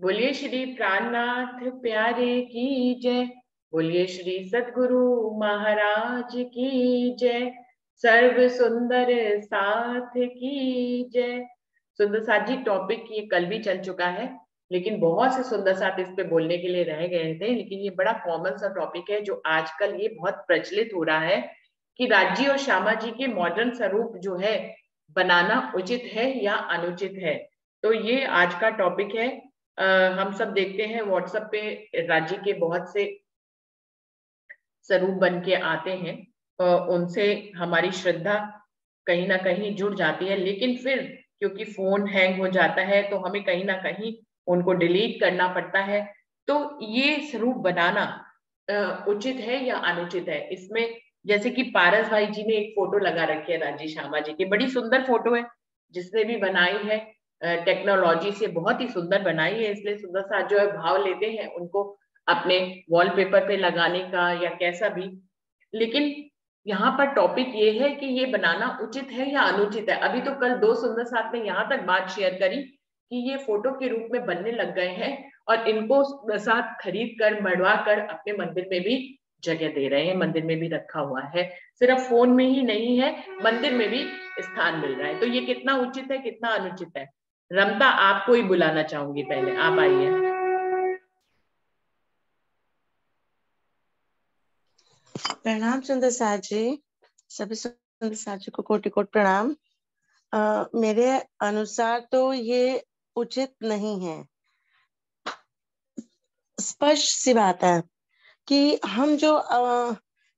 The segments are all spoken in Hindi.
बोलिए श्री प्राणनाथ प्यारे की जय। बोलिए श्री सद्गुरु महाराज की जय। सर्व सुंदर साथ की जय। सुंदर साथ जी, टॉपिक ये कल भी चल चुका है, लेकिन बहुत से सुंदर साथ इस पे बोलने के लिए रह गए थे। लेकिन ये बड़ा कॉमन सा टॉपिक है जो आजकल ये बहुत प्रचलित हो रहा है कि राज्य और श्यामा जी के मॉडर्न स्वरूप जो है बनाना उचित है या अनुचित है। तो ये आज का टॉपिक है। हम सब देखते हैं व्हाट्सएप पे राज्य के बहुत से स्वरूप बन के आते हैं। उनसे हमारी श्रद्धा कहीं ना कहीं जुड़ जाती है, लेकिन फिर क्योंकि फोन हैंग हो जाता है तो हमें कहीं ना कहीं उनको डिलीट करना पड़ता है। तो ये स्वरूप बनाना उचित है या अनुचित है, इसमें जैसे कि पारस भाई जी ने एक फोटो लगा रखी है राज्य श्यामा जी की, बड़ी सुंदर फोटो है। जिसने भी बनाई है टेक्नोलॉजी से बहुत ही सुंदर बनाई है, इसलिए सुंदर सा जो है भाव लेते हैं उनको अपने वॉलपेपर पे लगाने का या कैसा भी। लेकिन यहाँ पर टॉपिक ये है कि ये बनाना उचित है या अनुचित है। अभी तो कल दो सुंदर साथ ने यहाँ तक बात शेयर करी कि ये फोटो के रूप में बनने लग गए हैं और इनको साथ खरीद कर मढ़वा कर अपने मंदिर में भी जगह दे रहे हैं, मंदिर में भी रखा हुआ है। सिर्फ फोन में ही नहीं है, मंदिर में भी स्थान मिल रहा है। तो ये कितना उचित है कितना अनुचित है। रमता, आपको ही बुलाना चाहूंगी, पहले आप आइए। प्रणाम सुंदर साथ जी, सभी सुंदर साथ जी को कोटि कोटि प्रणाम। मेरे अनुसार तो ये उचित नहीं है। स्पष्ट सी बात है कि हम जो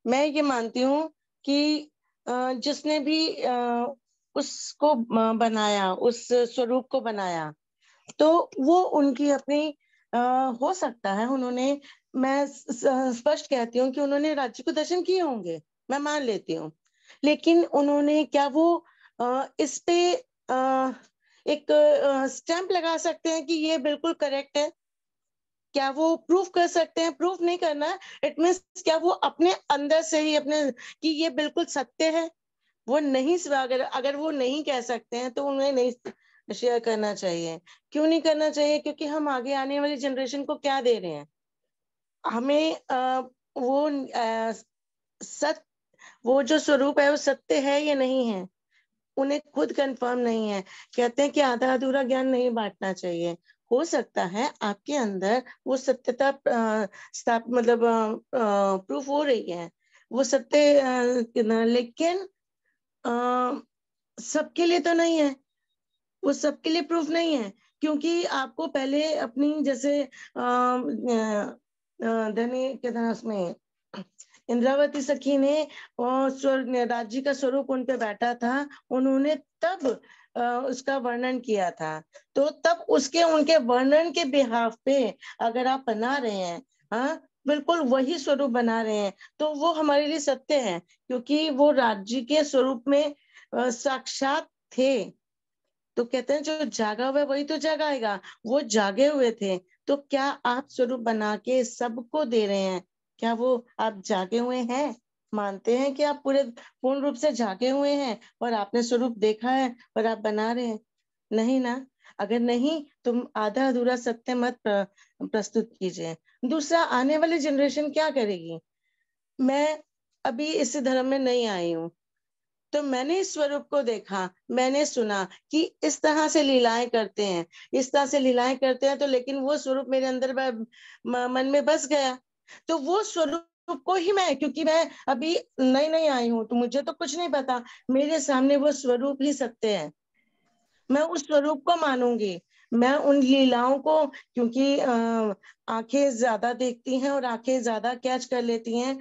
मैं ये मानती हूँ कि जिसने भी उसको बनाया, उस स्वरूप को बनाया, तो वो उनकी अपनी हो सकता है उन्होंने, मैं स्पष्ट कहती हूँ कि उन्होंने राज्य को दर्शन किए होंगे, मैं मान लेती हूँ। लेकिन उन्होंने क्या वो इस पे एक स्टैंप लगा सकते हैं कि ये बिल्कुल करेक्ट है? क्या वो प्रूफ कर सकते हैं? प्रूफ नहीं करना है, इट मीन्स क्या वो अपने अंदर से ही अपने कि ये बिल्कुल सत्य है, वो नहीं, अगर वो नहीं कह सकते हैं तो उन्हें नहीं शेयर करना चाहिए। क्यों नहीं करना चाहिए? क्योंकि हम आगे आने वाली जनरेशन को क्या दे रहे हैं? हमें वो सत्य, वो जो स्वरूप है वो सत्य है या नहीं है, उन्हें खुद कंफर्म नहीं है। कहते हैं कि आधा अधूरा ज्ञान नहीं बांटना चाहिए। हो सकता है आपके अंदर वो सत्यता मतलब प्रूफ हो रही है, वो सत्य, लेकिन सबके लिए तो नहीं है, वो सबके लिए प्रूफ नहीं है। क्योंकि आपको पहले अपनी जैसे धनी के था उसमें इंद्रावती सखी ने राज्य का स्वरूप उन पे बैठा था, उन्होंने तब उसका वर्णन किया था। तो तब उसके उनके वर्णन के बिहाफ पे अगर आप बना रहे हैं, हाँ बिल्कुल वही स्वरूप बना रहे हैं, तो वो हमारे लिए सत्य है, क्योंकि वो राज्य के स्वरूप में साक्षात थे। तो कहते हैं जो जागा हुआ है वही तो जगाएगा, वो जागे हुए थे। तो क्या आप स्वरूप बना के सबको दे रहे हैं? क्या वो आप जागे हुए हैं? मानते हैं कि आप पूरे पूर्ण रूप से जागे हुए हैं और आपने स्वरूप देखा है और आप बना रहे हैं? नहीं ना। अगर नहीं, तुम आधा अधूरा सत्य मत प्रस्तुत कीजिए। दूसरा, आने वाली जनरेशन क्या करेगी? मैं अभी इस धर्म में नहीं आई हूँ, तो मैंने इस स्वरूप को देखा, मैंने सुना कि इस तरह से लीलाएं करते हैं, इस तरह से लीलाएं करते हैं। तो लेकिन वो स्वरूप मेरे अंदर मन में बस गया। तो वो स्वरूप को ही मैं, क्योंकि मैं अभी नई नई आई हूँ तो मुझे तो कुछ नहीं पता, मेरे सामने वो स्वरूप ही सत्य है, मैं उस स्वरूप को मानूंगी। मैं उन लीलाओं को, क्योंकि आंखें ज्यादा देखती हैं और आंखें ज्यादा कैच कर लेती हैं।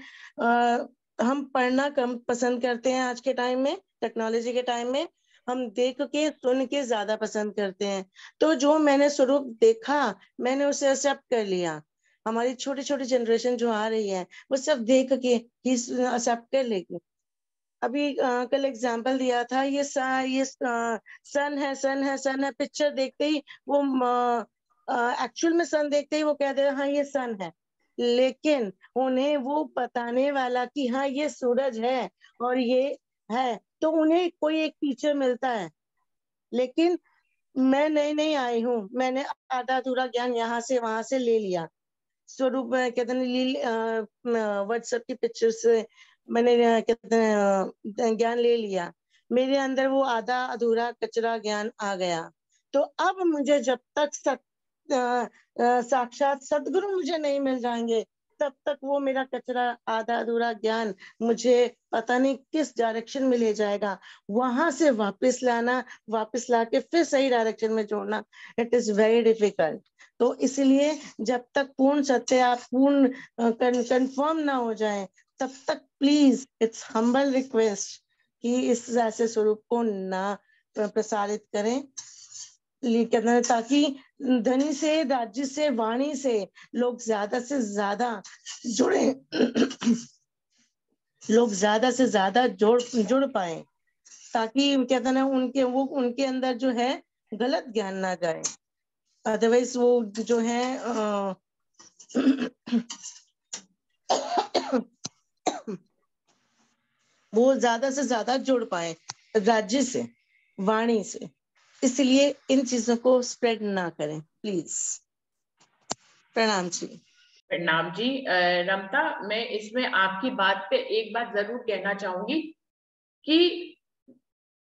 हम पढ़ना कम पसंद करते हैं आज के टाइम में, टेक्नोलॉजी के टाइम में हम देख के सुन के ज्यादा पसंद करते हैं। तो जो मैंने स्वरूप देखा, मैंने उसे एक्सेप्ट कर लिया। हमारी छोटी छोटी जनरेशन जो आ रही है वो सब देख के ही एक्सेप्ट कर लेगी। अभी कल एग्जाम्पल दिया था, ये सन है, सन है, सन है, पिक्चर देखते ही वो एक्चुअल में सन देखते ही वो कह दे हाँ ये सन है। लेकिन उन्हें वो बताने वाला कि हाँ ये सूरज है और ये है, तो उन्हें कोई एक टीचर मिलता है। लेकिन मैं नई नई आई हूँ, मैंने आधा अधूरा ज्ञान यहाँ से वहां से ले लिया। स्वरूप कहते हैं व्हाट्सएप की पिक्चर से मैंने कहते हैं ज्ञान ले लिया, मेरे अंदर वो आधा अधूरा कचरा ज्ञान आ गया। तो अब मुझे जब तक साक्षात सदगुरु मुझे नहीं मिल जाएंगे, तब तक वो मेरा कचरा आधा अधूरा ज्ञान मुझे पता नहीं किस डायरेक्शन में ले जाएगा, वहां से वापस लाना, वापस लाके फिर सही डायरेक्शन में जोड़ना, इट इज वेरी डिफिकल्ट। तो इसलिए जब तक पूर्ण सत्य आप पूर्ण कंफर्म ना हो जाए, तब तक प्लीज इट्स हम्बल रिक्वेस्ट कि इस ऐसे स्वरूप को ना प्रसारित करें, कहते ताकि धनी से, राज्य से, वाणी से लोग ज्यादा से ज्यादा जुड़े लोग ज्यादा से ज्यादा जुड़ पाए, ताकि कहते ना उनके अंदर जो है गलत ज्ञान ना जाए। अदरवाइज वो जो है वो ज्यादा से ज्यादा जुड़ पाए राज्य से, वाणी से। इसलिए इन चीजों को स्प्रेड ना करें प्लीज। प्रणाम जी। प्रणाम जी। रमता, मैं इसमें आपकी बात पे एक बात जरूर कहना चाहूंगी कि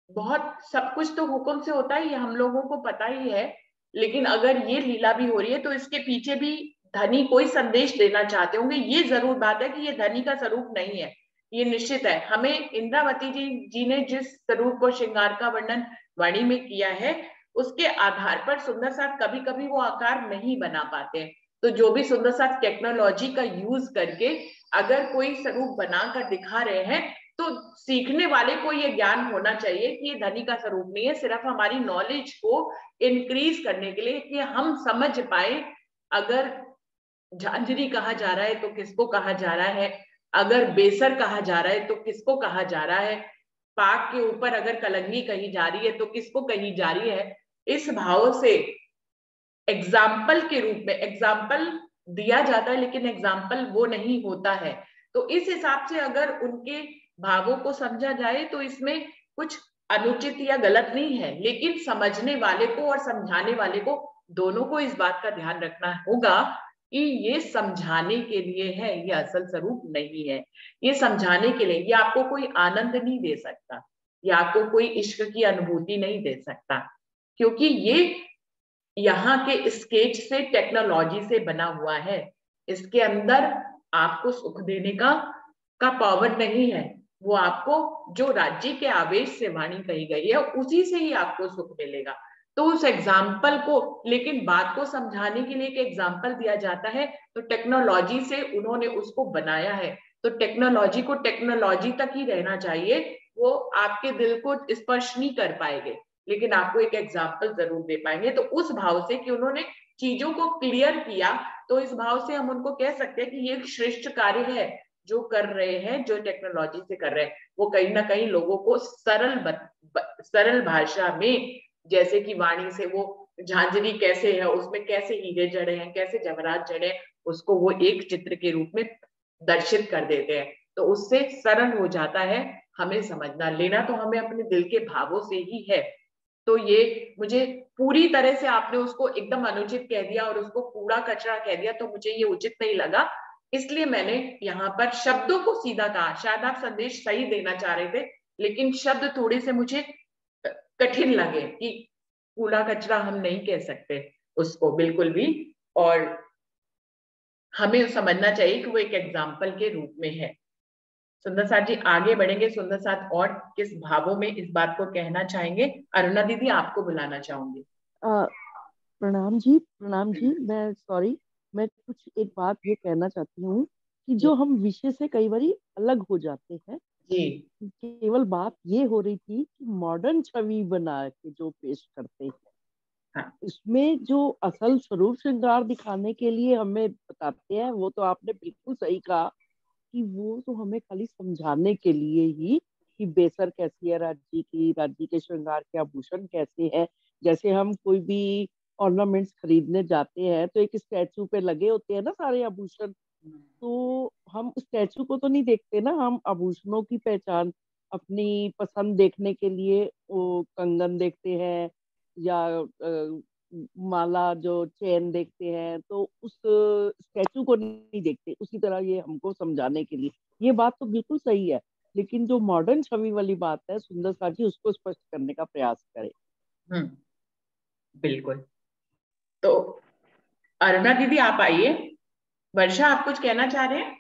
बहुत सब कुछ तो हुक्म से होता है, ये हम लोगों को पता ही है, लेकिन अगर ये लीला भी हो रही है तो इसके पीछे भी धनी कोई संदेश देना चाहते होंगे। ये जरूर बात है कि ये धनी का स्वरूप नहीं है, ये निश्चित है। हमें इंद्रावती जी ने जिस स्वरूप और श्रृंगार का वर्णन वाणी में किया है, उसके आधार पर सुंदर साथ कभी कभी वो आकार नहीं बना पाते। तो जो भी सुंदर साथ टेक्नोलॉजी का यूज करके अगर कोई स्वरूप बनाकर दिखा रहे हैं, तो सीखने वाले को ये ज्ञान होना चाहिए कि ये धनी का स्वरूप नहीं है, सिर्फ हमारी नॉलेज को इंक्रीज करने के लिए, कि हम समझ पाए अगर झांझरी कहा जा रहा है तो किसको कहा जा रहा है, अगर बेसर कहा जा रहा है तो किसको कहा जा रहा है, पाक के ऊपर अगर कलंगी कही जा रही है तो किसको कही जा रही है। इस भाव से एग्जाम्पल के रूप में एग्जाम्पल दिया जाता है, लेकिन एग्जाम्पल वो नहीं होता है। तो इस हिसाब से अगर उनके भावों को समझा जाए तो इसमें कुछ अनुचित या गलत नहीं है, लेकिन समझने वाले को और समझाने वाले को दोनों को इस बात का ध्यान रखना होगा कि ये समझाने के लिए है, ये असल स्वरूप नहीं है। ये समझाने के लिए, ये आपको कोई आनंद नहीं दे सकता, ये आपको कोई इश्क की अनुभूति नहीं दे सकता, क्योंकि ये यहाँ के स्केच से, टेक्नोलॉजी से बना हुआ है। इसके अंदर आपको सुख देने का पावर नहीं है। वो आपको जो राज्य के आवेश से वाणी कही गई है उसी से ही आपको सुख मिलेगा। तो उस एग्जाम्पल को, लेकिन बात को समझाने के लिए एक एग्जाम्पल दिया जाता है, तो टेक्नोलॉजी से उन्होंने उसको बनाया है। तो टेक्नोलॉजी को टेक्नोलॉजी तक ही रहना चाहिए, वो आपके दिल को स्पर्श नहीं कर पाएंगे, लेकिन आपको एक एग्जाम्पल जरूर दे पाएंगे। तो उस भाव से कि उन्होंने चीजों को क्लियर किया, तो इस भाव से हम उनको कह सकते हैं कि ये एक श्रेष्ठ कार्य है जो कर रहे हैं, जो टेक्नोलॉजी से कर रहे हैं। वो कहीं ना कहीं लोगों को सरल भाषा में, जैसे कि वाणी से वो झांझरी कैसे है, उसमें कैसे हीरे जड़े हैं, कैसे जवाहरात जड़े हैं, उसको वो एक चित्र के रूप में दर्शित कर देते हैं। तो उससे सरल हो जाता है हमें समझना। लेना तो हमें अपने दिल के भावों से ही है। तो ये मुझे पूरी तरह से आपने उसको एकदम अनुचित कह दिया और उसको कूड़ा कचरा कह दिया, तो मुझे ये उचित नहीं लगा। इसलिए मैंने यहाँ पर शब्दों को सीधा कहा। शायद आप संदेश सही देना चाह रहे थे, लेकिन शब्द थोड़े से मुझे कठिन लगे कि कूड़ा कचरा हम नहीं कह सकते उसको बिल्कुल भी। और हमें समझना चाहिए कि वो एक एग्जाम्पल के रूप में है। सुंदर साथ जी आगे बढ़ेंगे। सुंदर साथ और किस भावों में इस बात को कहना चाहेंगे? अरुणा दीदी आपको बुलाना चाहूंगी। प्रणाम जी, प्रणाम जी। मैं सॉरी, मैं कुछ एक बात ये कहना चाहती हूँ कि जी जो हम विषय से कई बार अलग हो जाते हैं। जी केवल बात ये हो रही थी कि मॉडर्न छवि बना के जो पेश करते हैं, हाँ इसमें जो असल स्वरूप श्रृंगार दिखाने के लिए हमें बताते हैं, वो तो आपने बिल्कुल सही कहा कि वो तो हमें खाली समझाने के लिए ही कि बेसर कैसी है राज्य के श्रृंगार के आभूषण कैसे हैं। जैसे हम कोई भी ऑर्नामेंट्स खरीदने जाते हैं तो एक स्टैचू पे लगे होते हैं ना सारे आभूषण, तो हम स्टैचू को तो नहीं देखते ना, हम आभूषणों की पहचान अपनी पसंद देखने के लिए वो कंगन देखते हैं, या माला जो चेन देखते हैं, तो उस स्टैचू को नहीं देखते। उसी तरह ये हमको समझाने के लिए, ये बात तो बिल्कुल सही है, लेकिन जो मॉडर्न छवि वाली बात है सुंदर सा जी उसको स्पष्ट करने का प्रयास करे। बिल्कुल। तो अरुणा दीदी आप आइए। वर्षा आप कुछ कहना चाह रहे हैं?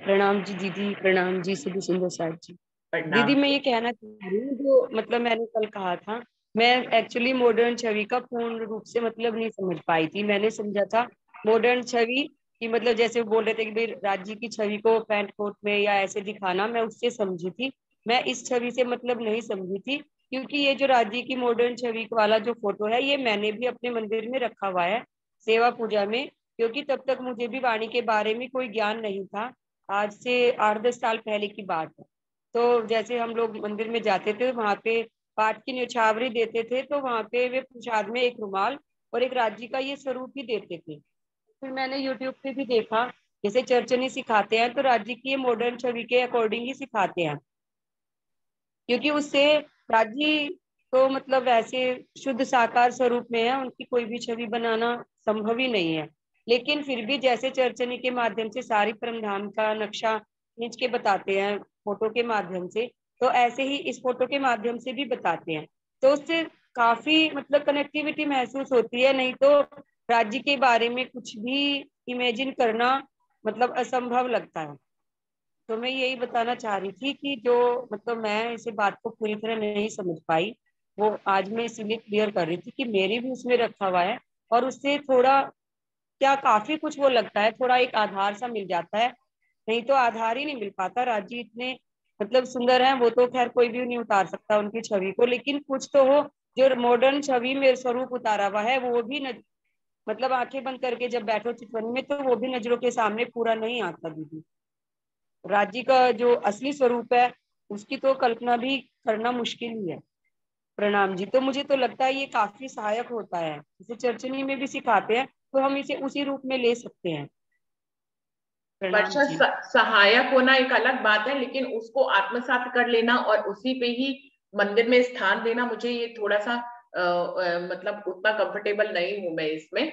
प्रणाम जी दीदी, प्रणाम जी सभी सुंदर साथ जी। प्रणाम। दीदी मैं ये कहना चाह रही हूँ, जो मतलब मैंने कल कहा था, मैं एक्चुअली मॉडर्न छवि का पूर्ण रूप से मतलब नहीं समझ पाई थी। मैंने समझा था मॉडर्न छवि कि मतलब जैसे बोल रहे थे कि भाई राज्य की छवि को पैंट कोट में या ऐसे दिखाना, मैं उससे समझी थी। मैं इस छवि से मतलब नहीं समझी थी, क्योंकि ये जो राज्य की मॉडर्न छवि वाला जो फोटो है, ये मैंने भी अपने मंदिर में रखा हुआ है सेवा पूजा में, क्योंकि तब तक मुझे भी वाणी के बारे में कोई ज्ञान नहीं था। आज से 8-10 साल पहले की बात है। तो जैसे हम लोग मंदिर में जाते थे, वहां पे पाठ की न्यौछावरी देते थे, तो वहां पे वे प्रसाद में एक रुमाल और एक राज्य का ये स्वरूप ही देते थे। फिर मैंने यूट्यूब पे भी देखा, जैसे चर्चनी सिखाते हैं तो राज्य की ये मॉडर्न छवि के अकॉर्डिंग ही सिखाते हैं, क्योंकि उससे राज्य तो मतलब वैसे शुद्ध साकार स्वरूप में है, उनकी कोई भी छवि बनाना संभव ही नहीं है। लेकिन फिर भी जैसे चर्चनी के माध्यम से सारी परमधाम का नक्शा खींच के बताते हैं फोटो के माध्यम से, तो ऐसे ही इस फोटो के माध्यम से भी बताते हैं। तो उससे काफी मतलब कनेक्टिविटी महसूस होती है। नहीं तो राज्य के बारे में कुछ भी इमेजिन करना मतलब असंभव लगता है। तो मैं यही बताना चाह रही थी कि जो मतलब मैं इसे बात को पूरी तरह नहीं समझ पाई, वो आज मैं इसीलिए क्लियर कर रही थी कि मेरी भी उसमें रखा हुआ है, और उससे थोड़ा क्या काफी कुछ वो लगता है, थोड़ा एक आधार सा मिल जाता है। नहीं तो आधार ही नहीं मिल पाता। राजी इतने मतलब सुंदर हैं, वो तो खैर कोई भी नहीं उतार सकता उनकी छवि को, लेकिन कुछ तो हो जो मॉडर्न छवि में स्वरूप उतारा हुआ है, वो भी मतलब आंखें बंद करके जब बैठो चितवन में, तो वो भी नजरों के सामने पूरा नहीं आता दीदी। राज्य का जो असली स्वरूप है, उसकी तो कल्पना भी करना मुश्किल ही है। प्रणाम जी। तो मुझे तो लगता है ये काफी सहायक होता है, इसे चर्चनी में भी सिखाते हैं, तो हम इसे उसी रूप में ले सकते हैं। प्रणाम वर्षा, जी। सहायक होना एक अलग बात है, लेकिन उसको आत्मसात कर लेना और उसी पे ही मंदिर में स्थान देना, मुझे ये थोड़ा सा मतलब उतना कंफर्टेबल नहीं हूं मैं इसमें।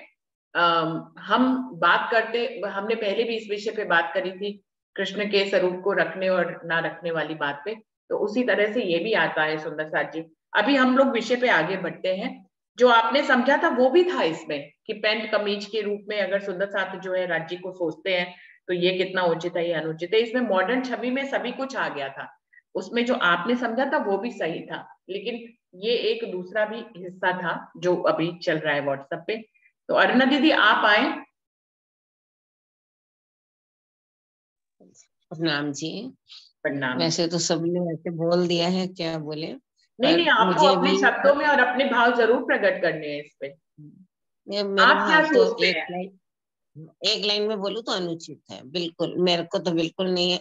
हम बात करते, हमने पहले भी इस विषय पे बात करी थी, कृष्ण के स्वरूप को रखने और ना रखने वाली बात पे। तो उसी तरह से ये भी आता है सुंदर साथ जी। अभी हम लोग विषय पे आगे बढ़ते हैं। जो आपने समझा था वो भी था इसमें कि पेंट कमीज के रूप में अगर सुंदर साथ जो है राज्य को सोचते हैं, तो ये कितना उचित है या अनुचित है। इसमें मॉडर्न छवि में सभी कुछ आ गया था। उसमें जो आपने समझा था वो भी सही था, लेकिन ये एक दूसरा भी हिस्सा था जो अभी चल रहा है व्हाट्सएप पे। तो अरुणा दीदी आप आए। प्रणाम जी। प्रणाम। वैसे तो सबने वैसे बोल दिया है, क्या बोले, नहीं पर नहीं, आपको मुझे अपने भी शब्दों में और अपने भाव जरूर प्रकट करने हैं इस पे। मेरे आप क्या भाव तो सोचते हैं? एक लाइन में बोलूं तो अनुचित है, बिल्कुल मेरे को तो बिल्कुल नहीं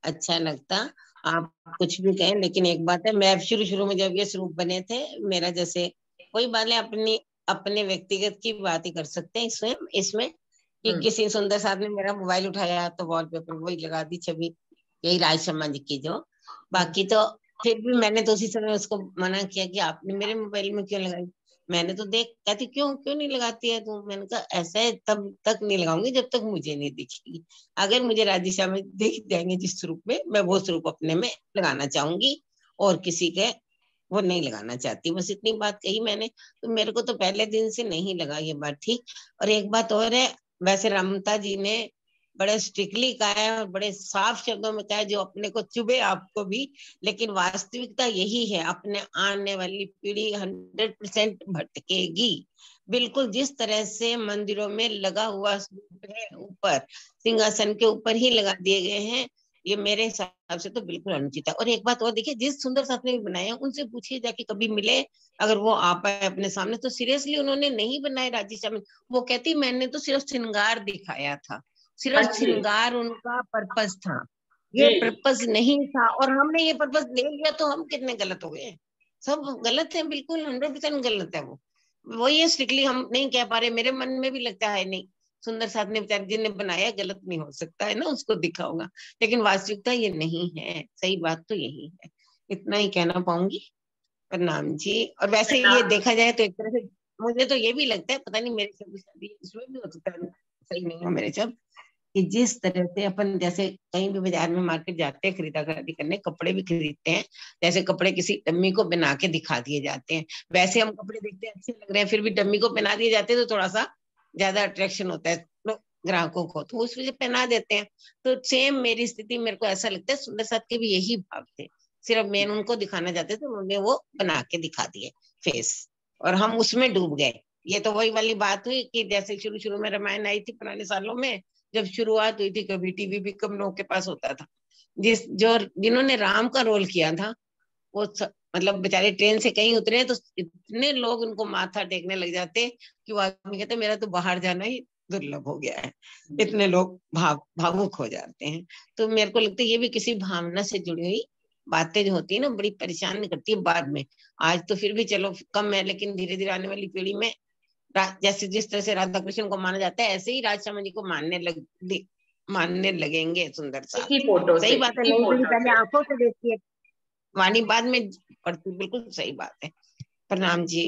अच्छा लगता। आप कुछ भी कहें, लेकिन एक बात है, मैं शुरू शुरू में जब ये स्वरूप बने थे मेरा, जैसे कोई बात है अपनी अपने व्यक्तिगत की बात ही कर सकते हैं इसमें इसमें कि किसी सुंदर साथ ने मेरा मोबाइल उठाया तो वॉलपेपर वही लगा दी छवि, यही राज समाज की जो। बाकी तो फिर भी मैंने तो उसी समय उसको मना किया कि आपने मेरे मोबाइल में क्यों लगाई। मैंने तो देख कहती क्यों क्यों नहीं लगाती है तू। मैंने कहा ऐसा है, तब तक नहीं लगाऊंगी जब तक मुझे नहीं दिखेगी। अगर मुझे राजिशा में दिख जाएंगे जिस स्वरूप में, मैं वो स्वरूप अपने में लगाना चाहूंगी, और किसी के वो नहीं लगाना चाहती। बस इतनी बात कही मैंने। तो मेरे को तो पहले दिन से नहीं लगा ये बात ठीक। और एक बात और है, वैसे रमता जी ने बड़े स्ट्रिक्टली कहा है और बड़े साफ शब्दों में कहा है, जो अपने को चुभे आपको भी, लेकिन वास्तविकता यही है, अपने आने वाली पीढ़ी 100% भटकेगी। बिल्कुल जिस तरह से मंदिरों में लगा हुआ है, ऊपर सिंहासन के ऊपर ही लगा दिए गए हैं, ये मेरे हिसाब से तो बिल्कुल अनुचित है। और एक बात और देखिए, जिस सुंदर साथ ने भी बनाया उनसे पूछिए जाके, कभी मिले अगर वो आ पाए अपने सामने, तो सीरियसली उन्होंने नहीं बनाए राजिशा में। वो कहती मैंने तो सिर्फ श्रृंगार दिखाया था, सिर्फ अच्छी श्रृंगार उनका पर्पस था, ये जी। पर्पस नहीं था। और हमने ये पर्पस ले लिया तो हम कितने गलत हो गए। सब गलत है, बिल्कुल 100% गलत है वो ये स्ट्रिक्टली हम नहीं कह पा रहे। मेरे मन में भी लगता है नहीं, सुंदर साथ ने बेचारे जिन्हें बनाया गलत नहीं हो सकता है ना, उसको दिखा होगा, लेकिन वास्तविकता ये नहीं है। सही बात तो यही है, इतना ही कहना पाऊंगी। प्रणाम जी। और वैसे ये देखा जाए तो एक तरह से मुझे तो ये भी लगता है, पता नहीं मेरे शब्द शादी इसमें भी हो सकता है, सही नहीं हो मेरे शब्द, कि जिस तरह से अपन जैसे कहीं भी बाजार में मार्केट जाते हैं खरीदा खरीदी करने, कपड़े भी खरीदते हैं, जैसे कपड़े किसी डम्मी को बना के दिखा दिए जाते हैं, वैसे हम कपड़े देखते हैं अच्छे लग रहे हैं, फिर भी डम्मी को पहना दिए जाते हैं तो थोड़ा सा ज्यादा अट्रैक्शन होता है ग्राहकों को, तो उस वजह पहना देते हैं। तो सेम मेरी स्थिति, मेरे को ऐसा लगता है सुंदर साथ के भी यही भाव थे, सिर्फ मेन उनको दिखाना चाहते थे, उन्होंने वो बना के दिखा दिए फेस, और हम उसमें डूब गए। ये तो वही वाली बात हुई कि जैसे शुरू शुरू में रामायण आई थी पुराने सालों में, जब शुरुआत हुई थी, कभी टीवी भी कम लोगों के पास होता था, जिन्होंने राम का रोल किया था वो मतलब बेचारे ट्रेन से कहीं उतरे तो इतने लोग उनको माथा टेकने लग जाते कि वो आदमी कहते मेरा तो बाहर जाना ही दुर्लभ हो गया है, इतने लोग भावुक हो जाते हैं। तो मेरे को लगता है ये भी किसी भावना से जुड़ी हुई बातें जो होती है ना, बड़ी परेशान करती है बाद में। आज तो फिर भी चलो कम है, लेकिन धीरे धीरे आने वाली पीढ़ी में जैसे जिस तरह से राधा कृष्ण को माना जाता है, ऐसे ही राजशर्मा जी को मानने लगेंगे सुंदर साथ। सही बात है, नहीं पीढ़ी पहले आंखों से देखती है, वाणी बाद में पढ़ती, बिल्कुल सही बात है। प्रणाम जी।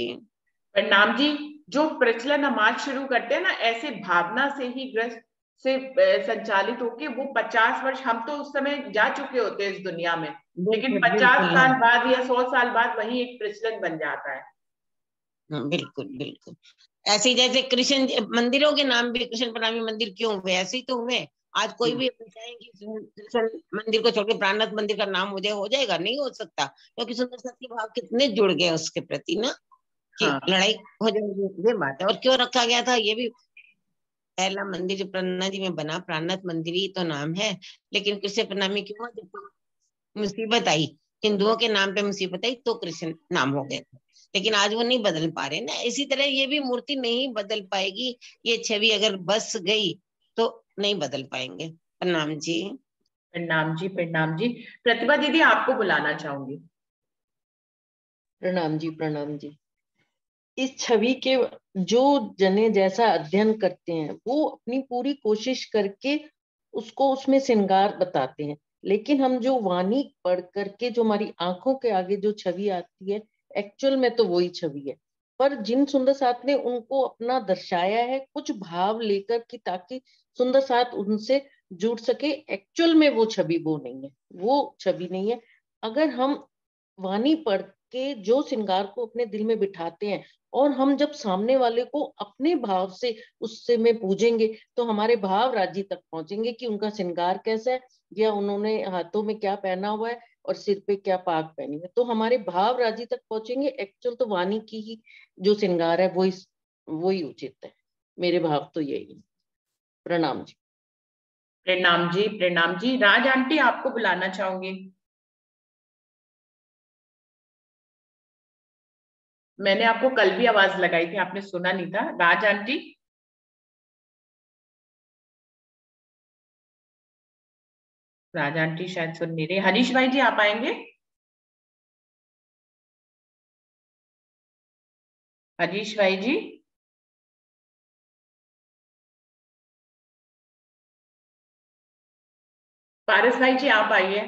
प्रणाम जी। जो प्रचलन हम आज शुरू करते हैं ना, ऐसे भावना से ही ग्रस्त से संचालित होके वो 50 वर्ष, हम तो उस समय जा चुके होते हैं इस दुनिया में, लेकिन 50 साल बाद या 100 साल बाद वही एक प्रचलन बन जाता है। बिल्कुल बिल्कुल। ऐसे ही जैसे कृष्ण मंदिरों के नाम भी कृष्ण प्रणामी मंदिर क्यों हुए, ऐसे ही तो हुए। आज कोई भी कृष्ण मंदिर को छोड़कर प्राणनाथ मंदिर का नाम मुझे हो जाएगा, नहीं हो सकता, क्योंकि सुंदर साथ के भाव कितने जुड़ गए उसके प्रति ना, कि लड़ाई हो जाएगी, ये बात है। और क्यों रखा गया था, ये भी पहला मंदिर जो प्राणनाथ जी में बना, प्राणनाथ मंदिर ही तो नाम है, लेकिन कृष्ण प्रणामी क्यों, जब मुसीबत आई, हिंदुओं के नाम पे मुसीबत आई तो कृष्ण नाम हो गए, लेकिन आज वो नहीं बदल पा रहे ना। इसी तरह ये भी मूर्ति नहीं बदल पाएगी, ये छवि अगर बस गई तो नहीं बदल पाएंगे। प्रणाम जी। प्रणाम जी। प्रणाम जी। प्रतिभा दीदी आपको बुलाना चाहूंगी। प्रणाम जी। प्रणाम जी। इस छवि के जो जने जैसा अध्ययन करते हैं वो अपनी पूरी कोशिश करके उसको उसमें श्रृंगार बताते हैं, लेकिन हम जो वाणी पढ़ करके जो हमारी आंखों के आगे जो छवि आती है, एक्चुअल में तो वही छवि है। पर जिन सुंदर साथ ने उनको अपना दर्शाया है कुछ भाव लेकर कि ताकि सुंदर साथ उनसे जुड़ सके, एक्चुअल में वो छवि वो नहीं है, वो छवि नहीं है। अगर हम वाणी पढ़ के जो श्रृंगार को अपने दिल में बिठाते हैं और हम जब सामने वाले को अपने भाव से उससे में पूजेंगे तो हमारे भाव राज्य तक पहुंचेंगे कि उनका श्रृंगार कैसा है, या उन्होंने हाथों में क्या पहना हुआ है और सिर पे क्या पाग पहनी है, तो हमारे भाव राज्य तक पहुंचेंगे। एक्चुअल तो वाणी की ही जो श्रृंगार है वही उचित है। मेरे भाव तो यही है। प्रणाम जी। प्रणाम जी। प्रणाम जी। राज आंटी आपको बुलाना चाहूंगी। मैंने आपको कल भी आवाज लगाई थी, आपने सुना नहीं था। राज आंटी। राज आंटी शायद सुन नहीं रही। हरीश भाई जी आप आएंगे। हरीश भाई जी। पारस भाई जी आप आइए।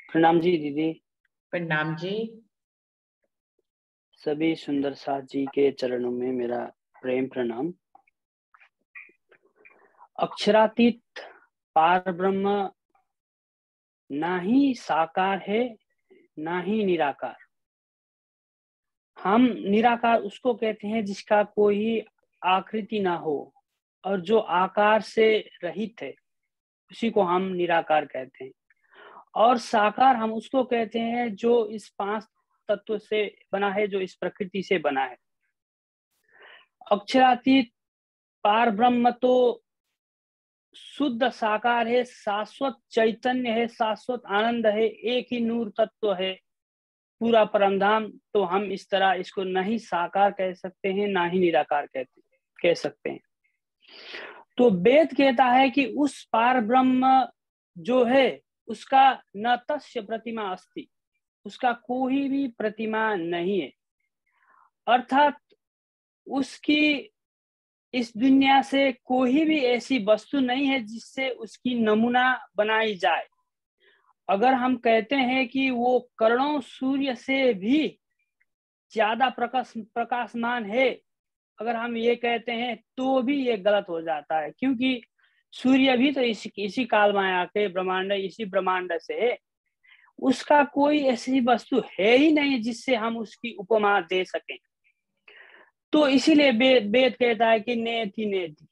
प्रणाम जी दीदी। प्रणाम जी। सभी सुंदर साथ जी के चरणों में मेरा प्रेम प्रणाम। अक्षरातीत पार ब्रह्म ना ही साकार है ना ही निराकार। हम निराकार उसको कहते हैं जिसका कोई आकृति ना हो, और जो आकार से रहित है उसी को हम निराकार कहते हैं। और साकार हम उसको कहते हैं जो इस 5 तत्व से बना है, जो इस प्रकृति से बना है। अक्षरातीत पार ब्रह्म तो शुद्ध साकार है, शाश्वत चैतन्य है, शाश्वत आनंद है, एक ही नूर तत्व है, पूरा परमधाम। तो हम इस तरह इसको न ही साकार कह सकते हैं ना ही निराकार कह सकते हैं। तो वेद कहता है कि उस पार ब्रह्म जो है उसका न तस्य प्रतिमा अस्ति, उसका कोई भी प्रतिमा नहीं है, अर्थात उसकी इस दुनिया से कोई भी ऐसी वस्तु नहीं है जिससे उसकी नमूना बनाई जाए। अगर हम कहते हैं कि वो करोड़ों सूर्य से भी ज्यादा प्रकाशमान है, अगर हम ये कहते हैं तो भी ये गलत हो जाता है, क्योंकि सूर्य भी तो इसी काल माया के ब्रह्मांड, इसी ब्रह्मांड से है। उसका कोई ऐसी वस्तु है ही नहीं जिससे हम उसकी उपमा दे सकें। तो इसीलिए वेद कहता है कि नेति नेति,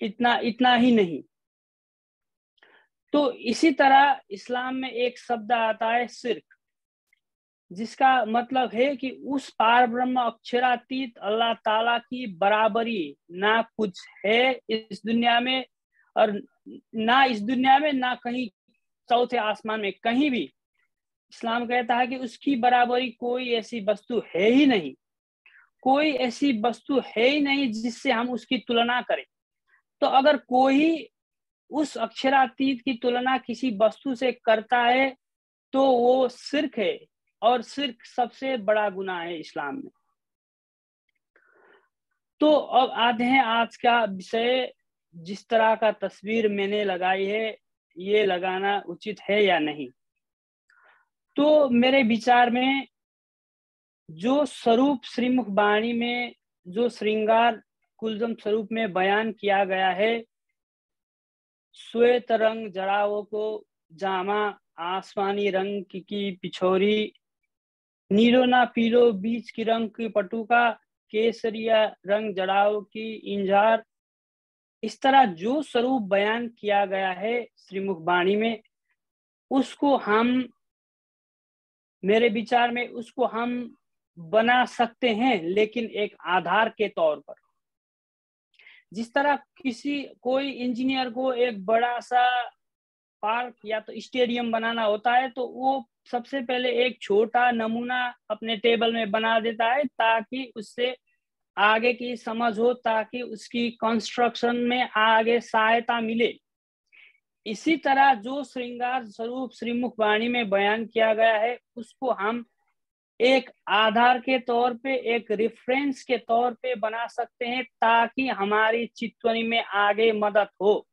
इतना इतना ही नहीं। तो इसी तरह इस्लाम में एक शब्द आता है शिर्क, जिसका मतलब है कि उस पार ब्रह्म अक्षरातीत अल्लाह ताला की बराबरी ना कुछ है इस दुनिया में, और ना इस दुनिया में ना कहीं चौथे आसमान में, कहीं भी। इस्लाम कहता है कि उसकी बराबरी कोई ऐसी वस्तु है ही नहीं, कोई ऐसी वस्तु है ही नहीं जिससे हम उसकी तुलना करें। तो अगर कोई उस अक्षरातीत की तुलना किसी वस्तु से करता है तो वो शिर्क है, और शिर्क सबसे बड़ा गुनाह है इस्लाम में। तो अब आते हैं आज का विषय। जिस तरह का तस्वीर मैंने लगाई है, ये लगाना उचित है या नहीं। तो मेरे विचार में जो स्वरूप श्रीमुख वाणी में, जो श्रृंगार कुलजम स्वरूप में बयान किया गया है, श्वेत रंग जड़ाओं को जामा, आसमानी रंग की पिछोरी, नीलो ना पीलो बीच की रंग की पटुका, केसरिया रंग जड़ाओं की इंजार, इस तरह जो स्वरूप बयान किया गया है श्रीमुख वाणी में, उसको हम, मेरे विचार में उसको हम बना सकते हैं, लेकिन एक आधार के तौर पर। जिस तरह कोई इंजीनियर को एक बड़ा सा पार्क या तो स्टेडियम बनाना होता है, तो वो सबसे पहले एक छोटा नमूना अपने टेबल में बना देता है ताकि उससे आगे की समझ हो, ताकि उसकी कंस्ट्रक्शन में आगे सहायता मिले। इसी तरह जो श्रृंगार स्वरूप श्रीमुख वाणी में बयान किया गया है, उसको हम एक आधार के तौर पे, एक रेफरेंस के तौर पे बना सकते हैं ताकि हमारी चित्तवनी में आगे मदद हो।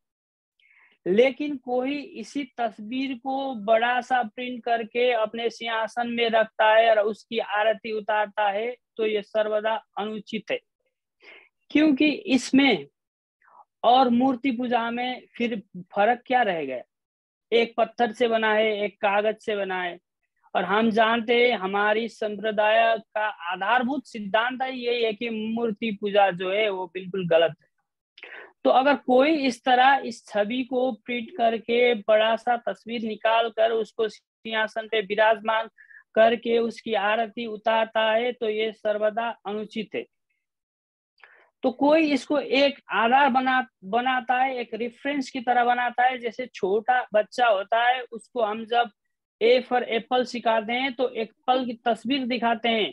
लेकिन कोई इसी तस्वीर को बड़ा सा प्रिंट करके अपने सिंहासन में रखता है और उसकी आरती उतारता है, तो ये सर्वदा अनुचित है। क्योंकि इसमें और मूर्ति पूजा में फिर फर्क क्या रह गया? एक पत्थर से बना है, एक कागज से बना है, और हम जानते हैं हमारी संप्रदाय का आधारभूत सिद्धांत यही है कि मूर्ति पूजा जो है वो बिल्कुल गलत है। तो अगर कोई इस तरह इस छवि को प्रिंट करके बड़ा सा तस्वीर निकाल कर उसको सिंहासन पे विराजमान करके उसकी आरती उतारता है, तो ये सर्वदा अनुचित है। तो कोई इसको एक आधार बनाता है, एक रेफरेंस की तरह बनाता है। जैसे छोटा बच्चा होता है, उसको हम जब ए फॉर एप्पल सिखाते हैं तो एप्पल की तस्वीर दिखाते हैं,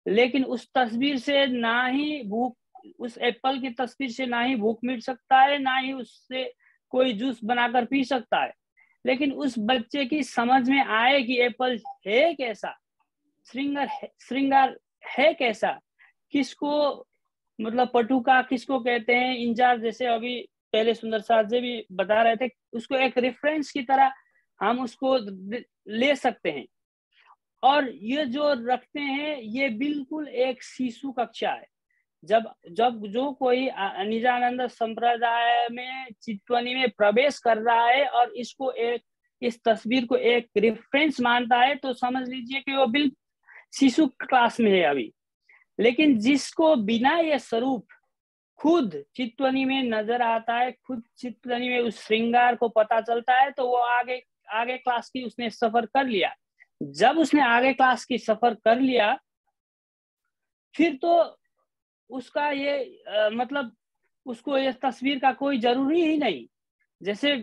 लेकिन उस तस्वीर से ना ही भूख, उस एप्पल की तस्वीर से ना ही भूख मिट सकता है, ना ही उससे कोई जूस बनाकर पी सकता है। लेकिन उस बच्चे की समझ में आए कि एप्पल है कैसा, श्रृंगार है कैसा, किसको मतलब पटुका किसको कहते हैं, इंजार, जैसे अभी पहले सुंदर साथ जी भी बता रहे थे, उसको एक रेफरेंस की तरह हम उसको ले सकते हैं। और ये जो रखते हैं ये बिल्कुल एक शिशु कक्षा है। जब जो कोई निजानंद संप्रदाय में चित्तवनी में प्रवेश कर रहा है और इसको इस तस्वीर को एक रेफरेंस मानता है, तो समझ लीजिए कि वो बिल्कुल शिशु क्लास में है अभी। लेकिन जिसको बिना ये स्वरूप खुद चित्तवनी में नजर आता है, खुद चित्तवनी में उस श्रृंगार को पता चलता है, तो वो आगे क्लास की उसने सफर कर लिया। जब उसने आगे क्लास की सफर कर लिया, फिर तो उसका ये मतलब उसको ये तस्वीर का कोई जरूरी ही नहीं। जैसे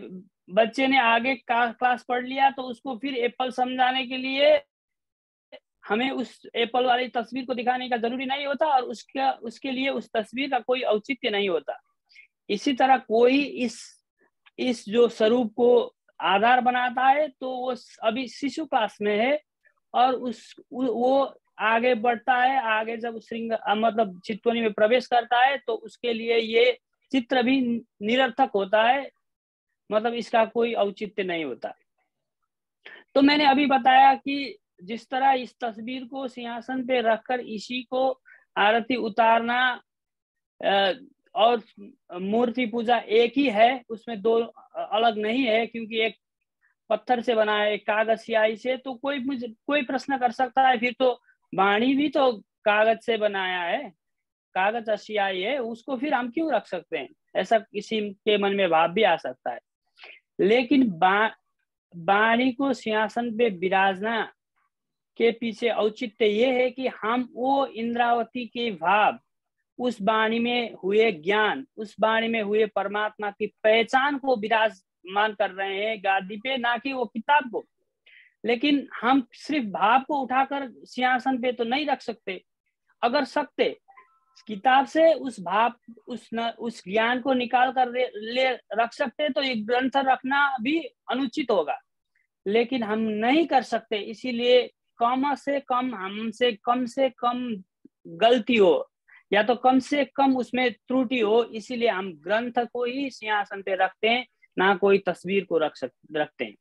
बच्चे ने आगे क्लास पढ़ लिया तो उसको फिर एप्पल समझाने के लिए हमें उस एप्पल वाली तस्वीर को दिखाने का जरूरी नहीं होता, और उसके लिए उस तस्वीर का कोई औचित्य नहीं होता। इसी तरह कोई इस जो स्वरूप को आधार बनाता है, तो वो अभी शिशु क्लास में है और वो आगे बढ़ता है, आगे जब श्रृंगार मतलब चित्तवनी में प्रवेश करता है तो उसके लिए ये चित्र भी निरर्थक होता है, मतलब इसका कोई औचित्य नहीं होता। तो मैंने अभी बताया कि जिस तरह इस तस्वीर को सिंहासन पे रखकर इसी को आरती उतारना और मूर्ति पूजा एक ही है, उसमें दो अलग नहीं है, क्योंकि एक पत्थर से बना है, एक कागज स्याही से। तो कोई प्रश्न कर सकता है, फिर तो वाणी भी तो कागज से बनाया है, कागज और स्याही है, उसको फिर हम क्यों रख सकते हैं, ऐसा किसी के मन में भाव भी आ सकता है। लेकिन वाणी को सिंहासन पे विराजना के पीछे औचित्य ये है कि हम वो इंद्रावती के भाव, उस वाणी में हुए ज्ञान, उस वाणी में हुए परमात्मा की पहचान को विराजमान कर रहे हैं गादी पे, ना कि वो किताब को। लेकिन हम सिर्फ भाव को उठाकर सिंहासन पे तो नहीं रख सकते। अगर सकते किताब से उस भाव उस ज्ञान को निकाल कर ले रख सकते तो ये ग्रंथ रखना भी अनुचित होगा, लेकिन हम नहीं कर सकते। इसीलिए कम से कम गलती हो, या तो कम से कम उसमें त्रुटि हो, इसीलिए हम ग्रंथ को ही सिंहासन पे रखते हैं, ना कोई तस्वीर को रखते हैं।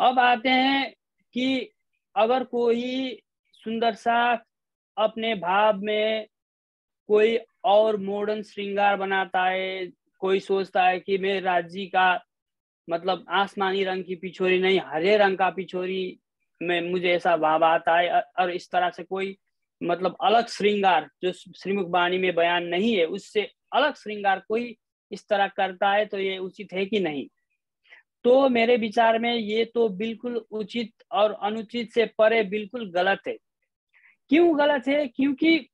अब आते हैं कि अगर कोई सुंदर सा अपने भाव में कोई और मॉडर्न श्रृंगार बनाता है, कोई सोचता है कि मैं राज्य का मतलब आसमानी रंग की पिछोरी नहीं, हरे रंग का पिछोरी में मुझे ऐसा भाव आता है, और इस तरह से कोई मतलब अलग श्रृंगार जो श्रीमुख वाणी में बयान नहीं है, उससे अलग श्रृंगार कोई इस तरह करता है, तो ये उचित है कि नहीं? तो मेरे विचार में ये तो बिल्कुल उचित और अनुचित से परे बिल्कुल गलत है। क्यों गलत है? क्योंकि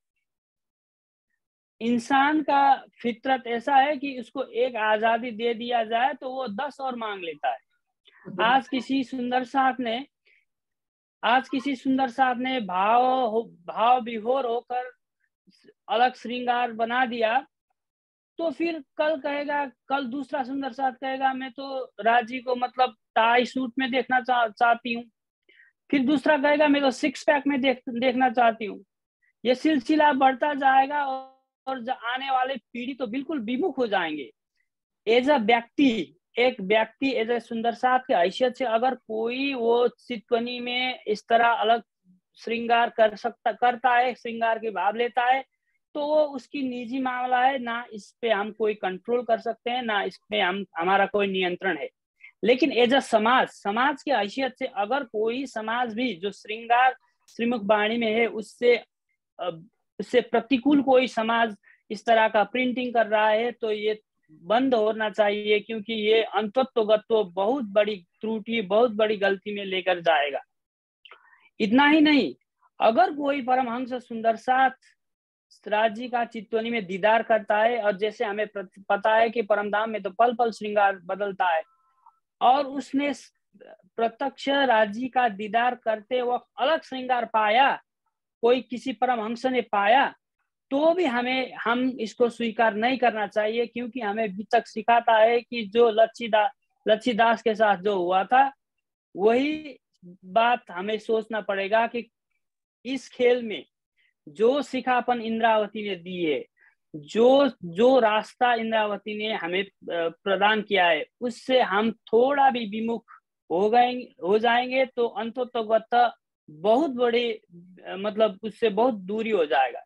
इंसान का फितरत ऐसा है कि उसको एक आजादी दे दिया जाए तो वो 10 और मांग लेता है। आज किसी सुंदर साथ ने भाव विभोर होकर अलग श्रृंगार बना दिया, तो फिर कल दूसरा सुंदर साथ कहेगा मैं तो राजी को मतलब टाई सूट में देखना चाहती हूँ, फिर दूसरा कहेगा मैं तो 6 पैक में देखना चाहती हूँ। ये सिलसिला बढ़ता जाएगा और आने वाले पीढ़ी तो बिल्कुल विमुख हो जाएंगे। एक व्यक्ति एज ए सुंदर साथ की हैसियत से अगर कोई वो चित्तवनी में इस तरह अलग श्रृंगार करता है, श्रृंगार के भाव लेता है, तो वो उसकी निजी मामला है, ना इस पे हम कोई कंट्रोल कर सकते हैं, ना इस पे हमारा कोई नियंत्रण है। लेकिन एज अ समाज की हैसियत से अगर कोई समाज भी जो श्रृंगार श्रीमुख वाणी में है उससे प्रतिकूल कोई समाज इस तरह का प्रिंटिंग कर रहा है, तो ये बंद होना चाहिए, क्योंकि ये अंतत्वगत्व बहुत बड़ी त्रुटि, बहुत बड़ी गलती में लेकर जाएगा। इतना ही नहीं, अगर कोई परमहंस सुंदर साथ राज्य का चित्तवनी में दीदार करता है, और जैसे हमें पता है कि परमधाम में तो पल पल श्रृंगार बदलता है, और उसने प्रत्यक्ष राज्य का दीदार करते वक्त अलग श्रृंगार पाया, कोई किसी परमहंस ने पाया, तो भी हम इसको स्वीकार नहीं करना चाहिए, क्योंकि हमें वितक सिखाता है कि जो लच्छीदास के साथ जो हुआ था वही बात हमें सोचना पड़ेगा कि इस खेल में जो सिखापन इंद्रावती ने दी है, जो रास्ता इंद्रावती ने हमें प्रदान किया है, उससे हम थोड़ा भी विमुख हो जाएंगे तो अंततः बहुत बड़ी मतलब उससे बहुत दूरी हो जाएगा।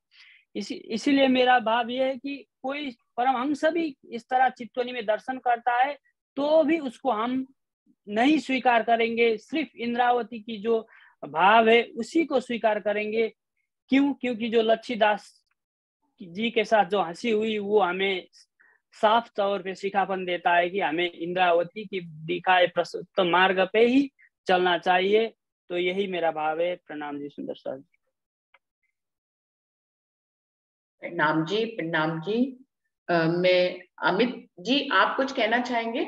इसीलिए मेरा भाव यह है कि कोई परमहंस भी इस तरह चित्तवनी में दर्शन करता है तो भी उसको हम नहीं स्वीकार करेंगे, सिर्फ इंद्रावती की जो भाव है उसी को स्वीकार करेंगे। क्यों? क्योंकि जो लच्छीदास जी के साथ जो हंसी हुई वो हमें साफ तौर पे सिखापन देता है कि हमें इंद्रावती की दिखाए प्रशस्त मार्ग पे ही चलना चाहिए। तो यही मेरा भाव है। प्रणाम जी सुंदर सर। प्रणाम जी, प्रणाम जी। मैं अमित जी, आप कुछ कहना चाहेंगे?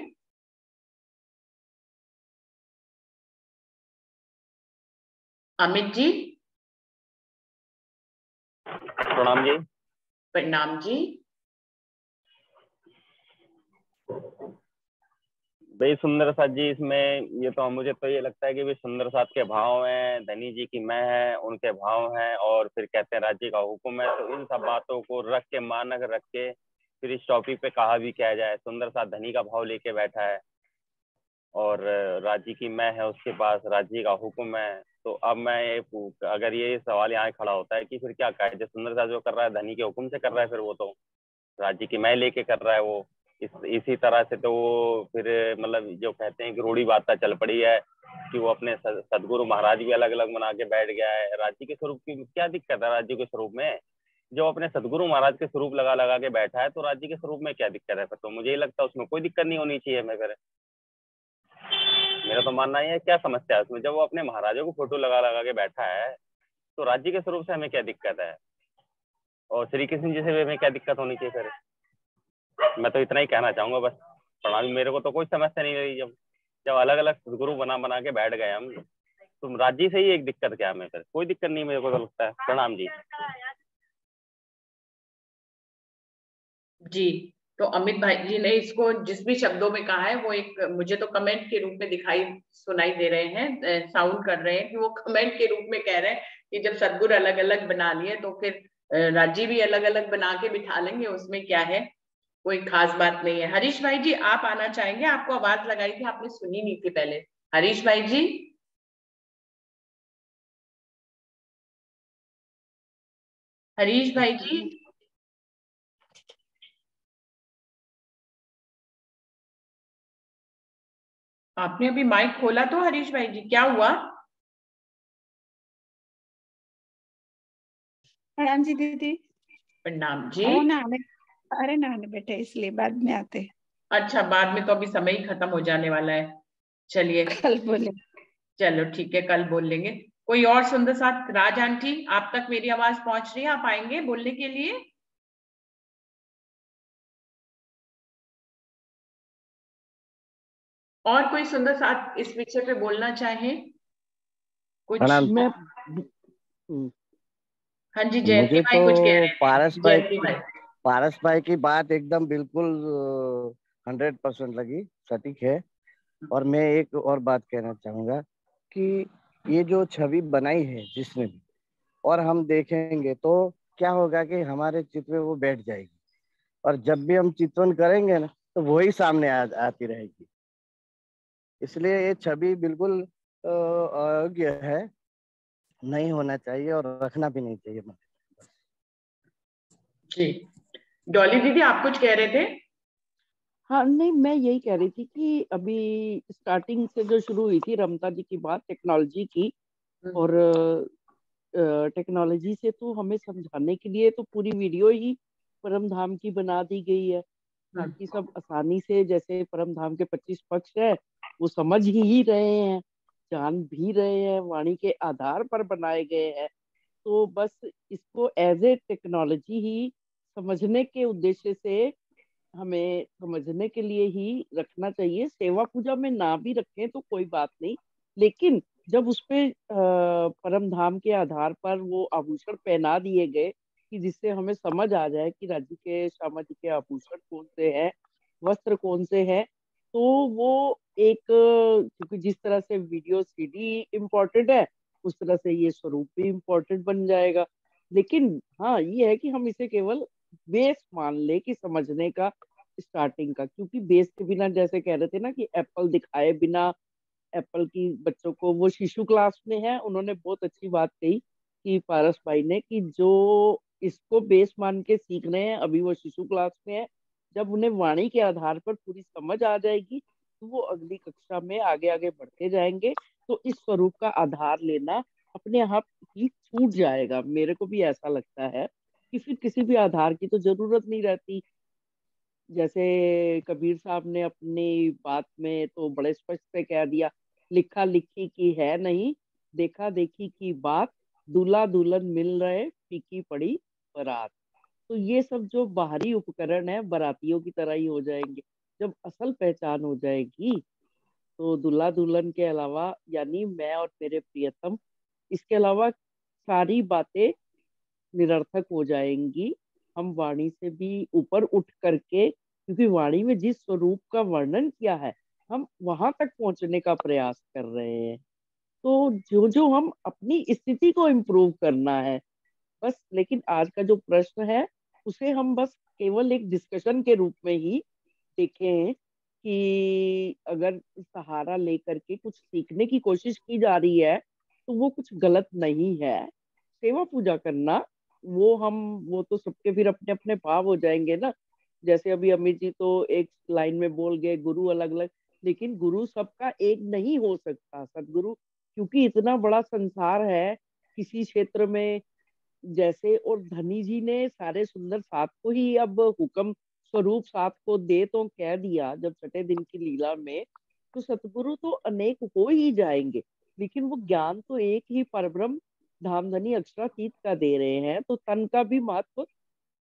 अमित जी। प्रणाम जी। प्रणाम जी। भाई सुंदर साथ जी, इसमें ये तो मुझे तो ये लगता है कि भाई सुंदर साथ के भाव हैं, धनी जी की मैं है उनके भाव हैं, और फिर कहते हैं राज्य का हुक्म है। तो इन सब बातों को रख के, मानक रख के, फिर इस टॉपिक पे कहा भी क्या जाए। सुंदर साथ धनी का भाव लेके बैठा है और राज्य की मैं है उसके पास, राज्य का हुक्म है। तो अब मैं अगर ये सवाल यहाँ खड़ा होता है कि फिर क्या कहे, जो सुंदर साथ जो कर रहा है धनी के हुक्म से कर रहा है, फिर वो तो राज्य की मैं लेके कर रहा है वो। इसी तरह से तो वो फिर मतलब जो कहते हैं कि रूढ़ी बात चल पड़ी है कि वो अपने सदगुरु महाराज भी अलग अलग बना के बैठ गया है। राज्य के स्वरूप की क्या दिक्कत है? राज्य के स्वरूप में जो अपने सदगुरु महाराज के स्वरूप लगा लगा के बैठा है, तो राज्य के स्वरूप में क्या दिक्कत है? फिर तो मुझे ही लगता है उसमें कोई दिक्कत नहीं होनी चाहिए। मैं फिर मेरा तो मानना ही है, क्या समस्या है उसमें? जब वो अपने महाराजों को फोटो लगा लगा के बैठा है, तो राज्य के स्वरूप से हमें क्या दिक्कत है? और श्री कृष्ण जी से हमें क्या दिक्कत होनी चाहिए फिर? मैं तो इतना ही कहना चाहूंगा बस। प्रणाम, मेरे को तो कोई समस्या नहीं रही। जब जब अलग अलग गुरु बना बना के बैठ गए हम, तो राज्य से ही एक दिक्कत क्या हमें? फिर कोई दिक्कत नहीं मेरे को तो लगता है। प्रणाम जी। जी, तो अमित भाई जी ने इसको जिस भी शब्दों में कहा है वो एक मुझे तो कमेंट के रूप में सुनाई दे रहे हैं, साउंड कर रहे हैं कि वो कमेंट के रूप में कह रहे हैं कि जब सदगुरु अलग अलग बना लिए तो फिर राज्य भी अलग अलग बना के बिठा लेंगे, उसमें क्या है, कोई खास बात नहीं है। हरीश भाई जी आप आना चाहेंगे? आपको आवाज लगाई थी, आपने सुनी नहीं थी पहले। हरीश भाई जी, हरीश भाई जी, आपने अभी माइक खोला तो हरीश भाई जी, क्या हुआ? प्रणाम जी दीदी। प्रणाम जी। ओ नहाने, अरे नहाने बैठे इसलिए बाद में आते। अच्छा, बाद में तो अभी समय ही खत्म हो जाने वाला है। चलिए, कल बोले। चलो ठीक है, कल बोल लेंगे। कोई और सुंदर साथ? राज आंटी, आप तक मेरी आवाज पहुंच रही है? आप आएंगे बोलने के लिए? और कोई सुंदर साथ इस विषय पे बोलना चाहे कुछ? प्रणाम। मैं हाँ जी, जयंती मुझे भाई तो कुछ कह रहे पारस थे। भाई जयंती भाई, पारस भाई की बात एकदम बिल्कुल 100% लगी, सटीक है। और मैं एक और बात कहना चाहूंगा कि ये जो छवि बनाई है जिसने भी, और हम देखेंगे तो क्या होगा कि हमारे चित्र में वो बैठ जाएगी, और जब भी हम चित्रण करेंगे ना तो वही सामने आती रहेगी। इसलिए ये छवि बिल्कुल अयोग्य है, नहीं होना चाहिए और रखना भी नहीं चाहिए। जी डॉली दीदी आप कुछ कह रहे थे? हाँ नहीं, मैं यही कह रही थी कि अभी स्टार्टिंग से जो शुरू हुई थी रमता जी की बात टेक्नोलॉजी की, और टेक्नोलॉजी से तो हमें समझाने के लिए तो पूरी वीडियो ही परम धाम की बना दी गई है, ताकि सब आसानी से, जैसे परम धाम के 25 पक्ष है वो समझ ही रहे हैं, जान भी रहे हैं, वाणी के आधार पर बनाए गए हैं। तो बस इसको एज ए टेक्नोलॉजी ही समझने के उद्देश्य से, हमें समझने के लिए ही रखना चाहिए। सेवा पूजा में ना भी रखें तो कोई बात नहीं, लेकिन जब उसपे परम धाम के आधार पर वो आभूषण पहना दिए गए कि जिससे हमें समझ आ जाए कि राज्य के श्यामा जी के आभूषण कौन से हैं, वस्त्र कौन से हैं, तो वो एक, क्योंकि जिस तरह से वीडियो सीडी इम्पोर्टेंट है उस तरह से ये स्वरूप भी इम्पोर्टेंट बन जाएगा। लेकिन हाँ, ये है कि हम इसे केवल बेस मान ले कि समझने का, स्टार्टिंग का, क्योंकि बेस के बिना, जैसे कह रहे थे ना कि एप्पल दिखाए बिना, एप्पल की बच्चों को, वो शिशु क्लास में है, उन्होंने बहुत अच्छी बात कही कि पारस भाई ने, कि जो इसको बेस मान के सीख रहे हैं अभी वो शिशु क्लास में है, जब उन्हें वाणी के आधार पर पूरी समझ आ जाएगी तो वो अगली कक्षा में आगे आगे बढ़ते जाएंगे, तो इस स्वरूप का आधार लेना अपने आप ही छूट जाएगा। मेरे को भी ऐसा लगता है कि फिर किसी भी आधार की तो जरूरत नहीं रहती। जैसे कबीर साहब ने अपनी बात में तो बड़े स्पष्ट से कह दिया, लिखा लिखी की है नहीं, देखा देखी की बात, दूल्हा दुल्हन मिल रहे, फीकी पड़ी बारात। तो ये सब जो बाहरी उपकरण है बारातियों की तरह ही हो जाएंगे। जब असल पहचान हो जाएगी तो दूल्हा दुल्हन के अलावा, यानी मैं और मेरे प्रियतम, इसके अलावा सारी बातें निरर्थक हो जाएंगी। हम वाणी से भी ऊपर उठ करके, क्योंकि वाणी में जिस स्वरूप का वर्णन किया है हम वहां तक पहुंचने का प्रयास कर रहे हैं। तो जो जो हम अपनी स्थिति को इम्प्रूव करना है बस। लेकिन आज का जो प्रश्न है उसे हम बस केवल एक डिस्कशन के रूप में ही देखें कि अगर सहारा लेकर के कुछ सीखने की कोशिश की जा रही है तो वो कुछ गलत नहीं है। सेवा पूजा करना वो तो सबके फिर अपने अपने भाव हो जाएंगे ना। जैसे अभी अमित जी तो एक लाइन में बोल गए गुरु अलग अलग, लेकिन गुरु सबका एक नहीं हो सकता सदगुरु, क्योंकि इतना बड़ा संसार है किसी क्षेत्र में। जैसे और धनी जी ने सारे सुंदर सात को ही अब हुक्म स्वरूप सात को दे तो कह दिया जब छठे दिन की लीला में, तो सतगुरु तो अनेक हो ही जाएंगे, लेकिन वो ज्ञान तो एक ही परब्रह्म धाम धनी अक्षरातीत का दे रहे हैं। तो तन का भी महत्व